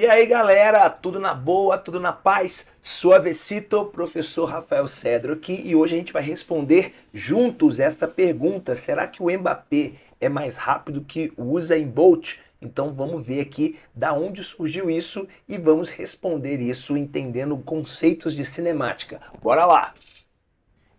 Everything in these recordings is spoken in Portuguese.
E aí galera, tudo na boa, tudo na paz? Suavecito, professor Rafael Cedro aqui e hoje a gente vai responder juntos essa pergunta: será que o Mbappé é mais rápido que o Usain Bolt? Então vamos ver aqui da onde surgiu isso e vamos responder isso entendendo conceitos de cinemática. Bora lá!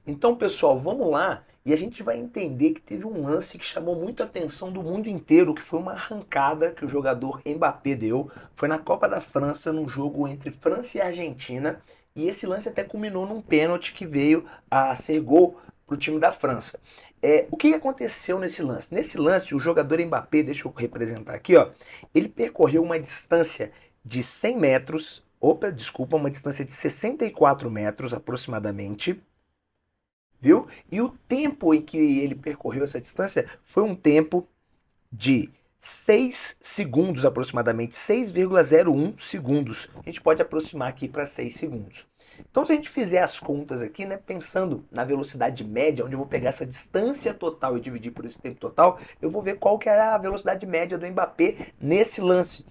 Então, pessoal, vamos lá e a gente vai entender que teve um lance que chamou muito a atenção do mundo inteiro, que foi uma arrancada que o jogador Mbappé deu. Foi na Copa da França, num jogo entre França e Argentina, e esse lance até culminou num pênalti que veio a ser gol para o time da França. O que aconteceu nesse lance? Nesse lance, o jogador Mbappé, deixa eu representar aqui, ó, ele percorreu uma distância de 100 metros, opa, desculpa, uma distância de 64 metros aproximadamente, viu? E o tempo em que ele percorreu essa distância foi um tempo de 6 segundos aproximadamente, 6,01 segundos. A gente pode aproximar aqui para 6 segundos. Então, se a gente fizer as contas aqui, né, pensando na velocidade média, onde eu vou pegar essa distância total e dividir por esse tempo total, eu vou ver qual que é a velocidade média do Mbappé nesse lance.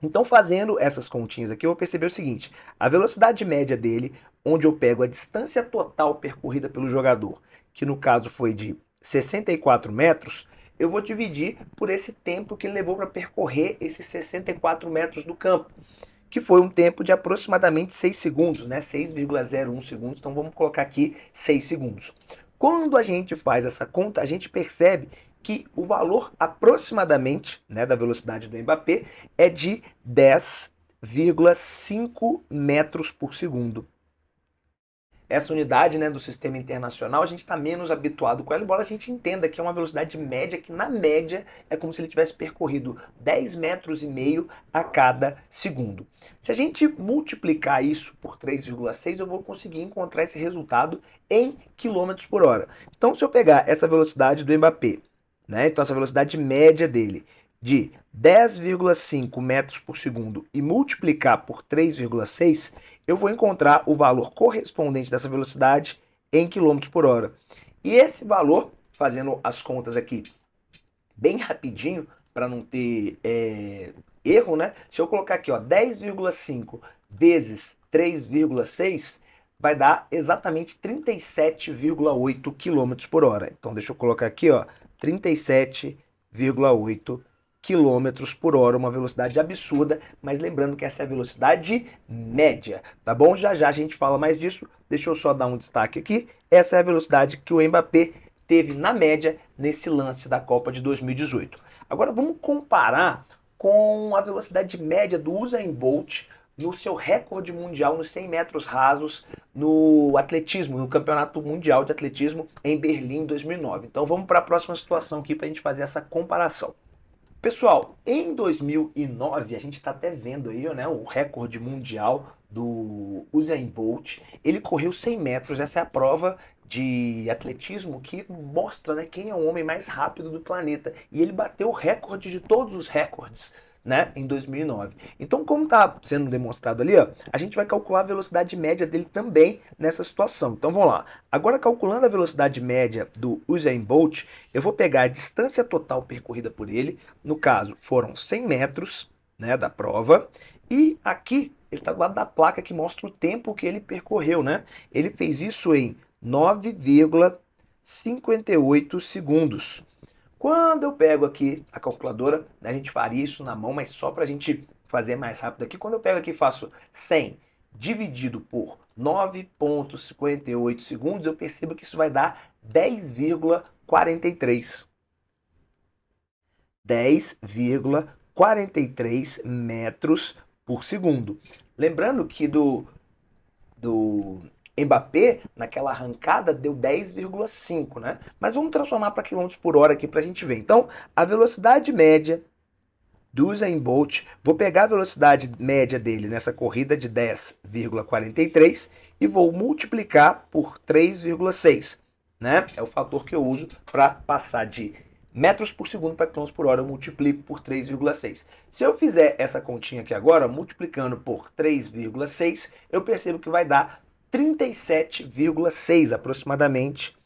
Então, fazendo essas continhas aqui, eu vou perceber o seguinte: a velocidade média dele, onde eu pego a distância total percorrida pelo jogador, que no caso foi de 64 metros, eu vou dividir por esse tempo que ele levou para percorrer esses 64 metros do campo, que foi um tempo de aproximadamente 6 segundos, né? 6,01 segundos, então vamos colocar aqui 6 segundos. Quando a gente faz essa conta, a gente percebe que o valor aproximadamente, né, da velocidade do Mbappé é de 10,5 metros por segundo. Essa unidade, né, do sistema internacional, a gente está menos habituado com ela, embora a gente entenda que é uma velocidade média, que na média é como se ele tivesse percorrido 10 metros e meio a cada segundo. Se a gente multiplicar isso por 3,6, eu vou conseguir encontrar esse resultado em quilômetros por hora. Então, se eu pegar essa velocidade do Mbappé, né, então essa velocidade média dele, de 10,5 metros por segundo e multiplicar por 3,6, eu vou encontrar o valor correspondente dessa velocidade em quilômetros por hora. E esse valor, fazendo as contas aqui bem rapidinho, para não ter erro, né? Se eu colocar aqui, ó, 10,5 vezes 3,6, vai dar exatamente 37,8 quilômetros por hora. Então, deixa eu colocar aqui, ó, 37,8 quilômetros por hora, uma velocidade absurda, mas lembrando que essa é a velocidade média, tá bom? Já já a gente fala mais disso, deixa eu só dar um destaque aqui, essa é a velocidade que o Mbappé teve na média nesse lance da Copa de 2018. Agora vamos comparar com a velocidade média do Usain Bolt no seu recorde mundial nos 100 metros rasos no atletismo, no Campeonato Mundial de Atletismo em Berlim em 2009. Então vamos para a próxima situação aqui para a gente fazer essa comparação. Pessoal, em 2009, a gente está até vendo aí, né, o recorde mundial do Usain Bolt. Ele correu 100 metros, essa é a prova de atletismo que mostra, né, quem é o homem mais rápido do planeta. E ele bateu o recorde de todos os recordes, né, em 2009. Então, como está sendo demonstrado ali, ó, a gente vai calcular a velocidade média dele também nessa situação. Então, vamos lá. Agora, calculando a velocidade média do Usain Bolt, eu vou pegar a distância total percorrida por ele. No caso, foram 100 metros, né, da prova. E aqui, ele está do lado da placa que mostra o tempo que ele percorreu, né? Ele fez isso em 9,58 segundos. Quando eu pego aqui a calculadora, né, a gente faria isso na mão, mas só para a gente fazer mais rápido aqui, quando eu pego aqui e faço 100 dividido por 9,58 segundos, eu percebo que isso vai dar 10,43. 10,43 metros por segundo. Lembrando que do Mbappé, naquela arrancada, deu 10,5, né? Mas vamos transformar para quilômetros por hora aqui para a gente ver. Então, a velocidade média do Usain Bolt, vou pegar a velocidade média dele nessa corrida de 10,43 e vou multiplicar por 3,6, né? É o fator que eu uso para passar de metros por segundo para quilômetros por hora, eu multiplico por 3,6. Se eu fizer essa continha aqui agora, multiplicando por 3,6, eu percebo que vai dar 37,6 aproximadamente,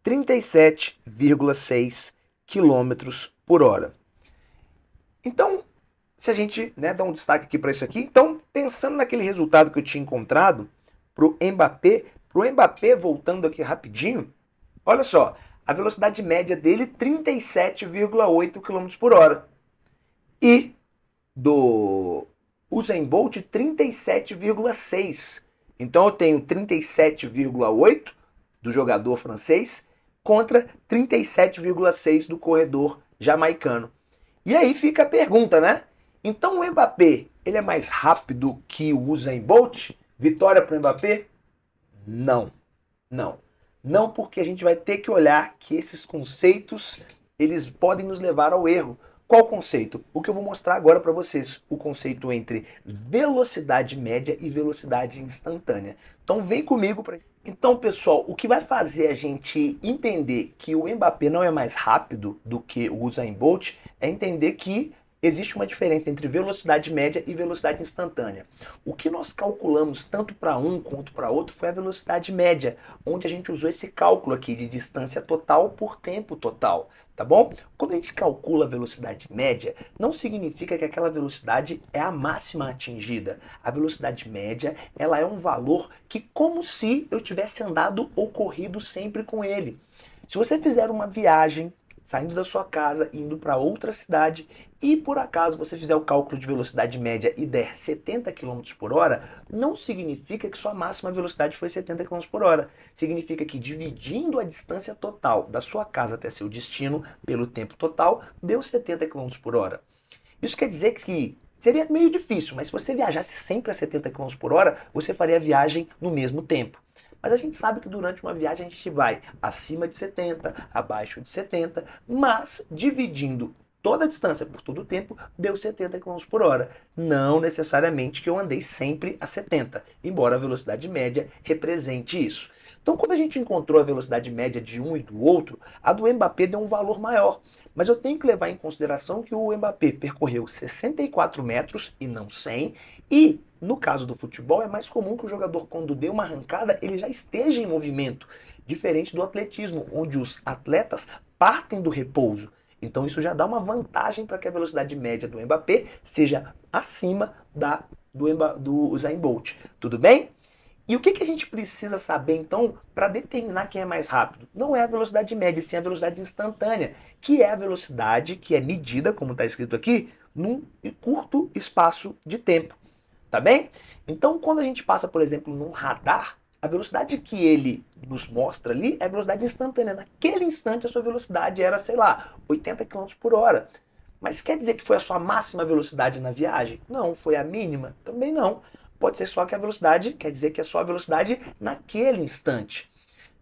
37,6 quilômetros por hora. Então, se a gente, né, dá um destaque aqui para isso aqui, então, pensando naquele resultado que eu tinha encontrado para o Mbappé, voltando aqui rapidinho, olha só, a velocidade média dele 37,8 km por hora. E do Usain Bolt 37,6. Então eu tenho 37,8 do jogador francês contra 37,6 do corredor jamaicano. E aí fica a pergunta, né? Então o Mbappé, ele é mais rápido que o Usain Bolt? Vitória para o Mbappé? Não. Não. Não, porque a gente vai ter que olhar que esses conceitos, eles podem nos levar ao erro. Qual conceito? O que eu vou mostrar agora para vocês. O conceito entre velocidade média e velocidade instantânea. Então vem comigo para. Então, pessoal, o que vai fazer a gente entender que o Mbappé não é mais rápido do que o Usain Bolt é entender que existe uma diferença entre velocidade média e velocidade instantânea. O que nós calculamos tanto para um quanto para outro foi a velocidade média, onde a gente usou esse cálculo aqui de distância total por tempo total, tá bom? Quando a gente calcula a velocidade média, não significa que aquela velocidade é a máxima atingida. A velocidade média, ela é um valor que como se eu tivesse andado ou corrido sempre com ele. Se você fizer uma viagem saindo da sua casa, indo para outra cidade, e por acaso você fizer o cálculo de velocidade média e der 70 km por hora, não significa que sua máxima velocidade foi 70 km por hora. Significa que dividindo a distância total da sua casa até seu destino pelo tempo total, deu 70 km por hora. Isso quer dizer que seria meio difícil, mas se você viajasse sempre a 70 km por hora, você faria a viagem no mesmo tempo. Mas a gente sabe que durante uma viagem a gente vai acima de 70, abaixo de 70, mas dividindo toda a distância por todo o tempo, deu 70 km por hora. Não necessariamente que eu andei sempre a 70, embora a velocidade média represente isso. Então, quando a gente encontrou a velocidade média de um e do outro, a do Mbappé deu um valor maior. Mas eu tenho que levar em consideração que o Mbappé percorreu 64 metros e não 100, e no caso do futebol é mais comum que o jogador, quando dê uma arrancada, ele já esteja em movimento, diferente do atletismo, onde os atletas partem do repouso. Então isso já dá uma vantagem para que a velocidade média do Mbappé seja acima do Usain Bolt. Tudo bem? E o que a gente precisa saber, então, para determinar quem é mais rápido? Não é a velocidade média, sim a velocidade instantânea, que é a velocidade que é medida, como está escrito aqui, num curto espaço de tempo. Tá bem? Então, quando a gente passa, por exemplo, num radar, a velocidade que ele nos mostra ali é a velocidade instantânea. Naquele instante, a sua velocidade era, sei lá, 80 km por hora. Mas quer dizer que foi a sua máxima velocidade na viagem? Não. Foi a mínima? Também não. Pode ser só que a velocidade, quer dizer que é só a velocidade naquele instante.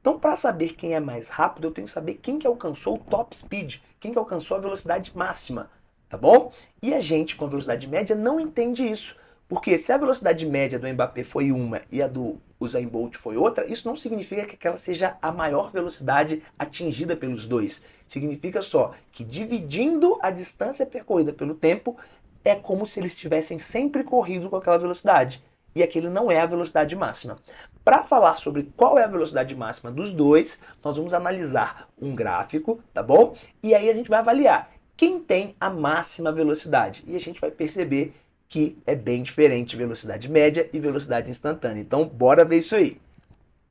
Então, para saber quem é mais rápido, eu tenho que saber quem que alcançou o top speed, quem que alcançou a velocidade máxima, tá bom? E a gente, com a velocidade média, não entende isso. Porque se a velocidade média do Mbappé foi uma e a do Usain Bolt foi outra, isso não significa que aquela seja a maior velocidade atingida pelos dois. Significa só que dividindo a distância percorrida pelo tempo, é como se eles tivessem sempre corrido com aquela velocidade. E aquele não é a velocidade máxima. Para falar sobre qual é a velocidade máxima dos dois, nós vamos analisar um gráfico, tá bom? E aí a gente vai avaliar quem tem a máxima velocidade. E a gente vai perceber que é bem diferente velocidade média e velocidade instantânea. Então, bora ver isso aí.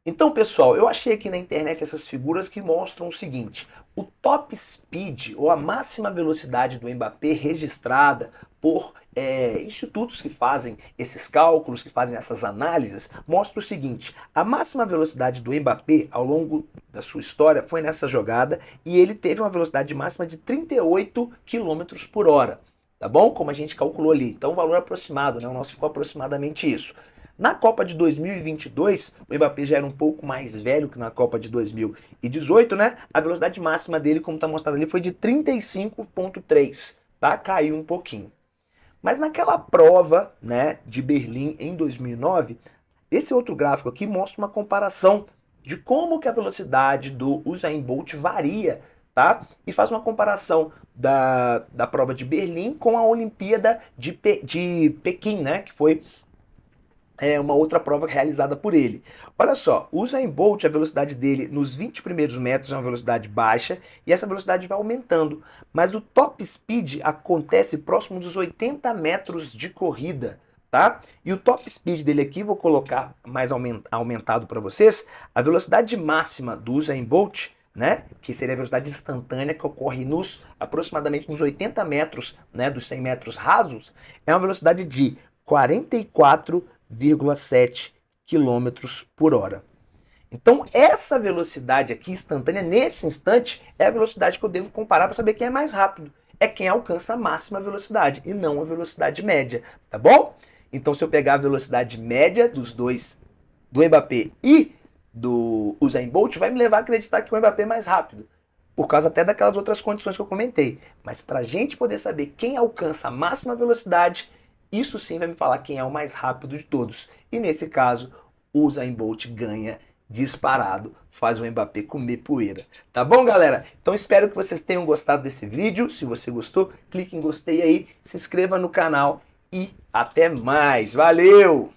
Então, pessoal, eu achei aqui na internet essas figuras que mostram o seguinte: o top speed, ou a máxima velocidade do Mbappé registrada por institutos que fazem esses cálculos, que fazem essas análises, mostra o seguinte: a máxima velocidade do Mbappé ao longo da sua história foi nessa jogada e ele teve uma velocidade máxima de 38 km por hora. Tá bom? Como a gente calculou ali. Então, o valor aproximado, né? O nosso ficou aproximadamente isso. Na Copa de 2022, o Mbappé já era um pouco mais velho que na Copa de 2018, né? A velocidade máxima dele, como está mostrado ali, foi de 35,3, tá? Caiu um pouquinho. Mas naquela prova, né, de Berlim em 2009, esse outro gráfico aqui mostra uma comparação de como que a velocidade do Usain Bolt varia, tá? E faz uma comparação da prova de Berlim com a Olimpíada de Pequim, né? Que foi uma outra prova realizada por ele. Olha só, o Usain Bolt, a velocidade dele nos 20 primeiros metros é uma velocidade baixa e essa velocidade vai aumentando. Mas o top speed acontece próximo dos 80 metros de corrida, tá? E o top speed dele aqui, vou colocar mais aumentado para vocês, a velocidade máxima do Usain Bolt, né, que seria a velocidade instantânea que ocorre aproximadamente nos 80 metros, né, dos 100 metros rasos, é uma velocidade de 44,7 quilômetros por hora. Então, essa velocidade aqui instantânea, nesse instante, é a velocidade que eu devo comparar para saber quem é mais rápido. É quem alcança a máxima velocidade e não a velocidade média, tá bom? Então, se eu pegar a velocidade média dos dois, do Mbappé e do Usain Bolt, vai me levar a acreditar que o Mbappé é mais rápido, por causa até daquelas outras condições que eu comentei. Mas para a gente poder saber quem alcança a máxima velocidade, isso sim vai me falar quem é o mais rápido de todos. E nesse caso, o Usain Bolt ganha disparado, faz o Mbappé comer poeira. Tá bom, galera? Então espero que vocês tenham gostado desse vídeo. Se você gostou, clique em gostei aí, se inscreva no canal e até mais. Valeu!